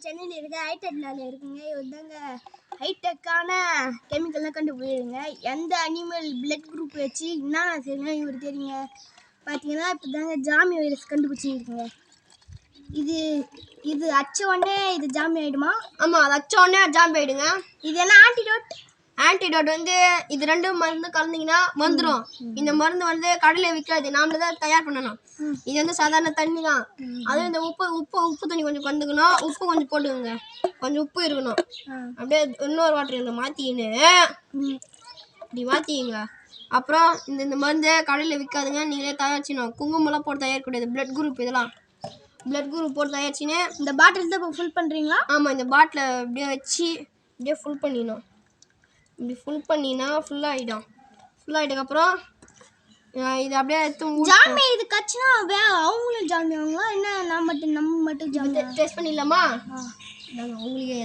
சென்னையில் இருக்க ஹைடெக்னால இருக்குங்க. இதாங்க ஹைடெக்கான கெமிக்கல்லாம் கண்டுபிடிங்க. எந்த அனிமல் பிளட் குரூப் வச்சு என்ன செய்யணும் இவர் தெரியுங்க. பார்த்தீங்கன்னா இப்போ தாங்க ஜாமி வைரஸ் கண்டுபிடிச்சிருக்குங்க. இது இது அச்ச உடனே இது ஜாமி ஆகிடுமா? ஆமாம், அது அச்ச உடனே ஜாமி ஆகிடுங்க. இது என்ன ஆன்டிடோட் வந்து இது ரெண்டும் மருந்து கலந்தீங்கன்னா வந்துடும். இந்த மருந்து வந்து கடையில் விற்காது, நாமளே தான் தயார் பண்ணணும். இது வந்து சாதாரண தண்ணி தான். அதுவும் இந்த உப்பு தண்ணி கொஞ்சம் கலந்துக்கணும். உப்பு கொஞ்சம் போட்டுக்கோங்க, கொஞ்சம் உப்பு இருக்கணும். அப்படியே இன்னொரு வாட்டர் இந்த மாற்றிக்கின்னு இப்படி மாற்றிக்கிங்க. அப்புறம் இந்த மருந்து கடையில் விற்காதுங்க, நீங்களே தயாரிச்சிடணும். குங்குமம்லாம் போட்டு தயாரிக்கக்கூடாது. பிளட் குரூப் இதெல்லாம் பிளட் குரூப் போட்டு தயாரிச்சின்னு இந்த பாட்டில் தான் இப்போ ஃபுல் பண்ணுறீங்களா? ஆமாம், இந்த பாட்டிலை அப்படியே வச்சு இப்படியே ஃபுல் பண்ணிடணும். இப்படி ஃபுல் பண்ணினா ஃபுல்லாகிடும். ஃபுல்லாகிட்டதுக்கப்புறம் இது அப்படியே ஜாமி இது கட்சினா அவங்களும் ஜாமி ஆகுங்களா? என்ன நம்ம மட்டும் ஜாமி டெஸ்ட் பண்ணிடலாமா? நாங்கள் அவங்களுக்கே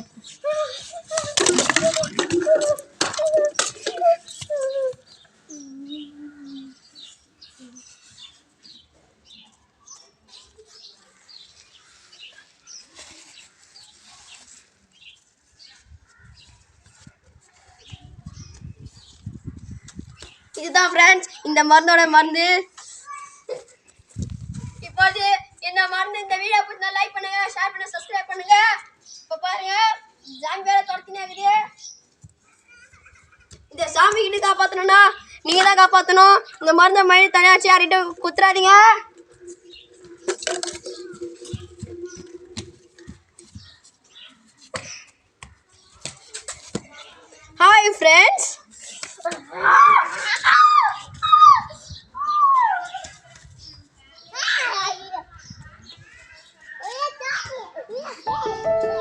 இதுதான் ஃப்ரெண்ட்ஸ் இந்த மருந்தோட மருந்து. இப்போது இந்த மருந்து இந்த வீடியோ பிடிச்சா லைக் பண்ணுங்க, ஷேர் பண்ணுங்க, சப்ஸ்கிரைப் பண்ணுங்க. இப்போ பாருங்க ஜாமி வேற துரத்தினே இருக்குது. இந்த சாமி கிட்ட காப்பாற்றணும்னா நீங்க தான் காப்பாற்றணும். இந்த மருந்தை மழை தனியாச்சு யார்கிட்ட குத்துறாதீங்க. Hi friends. Yeah.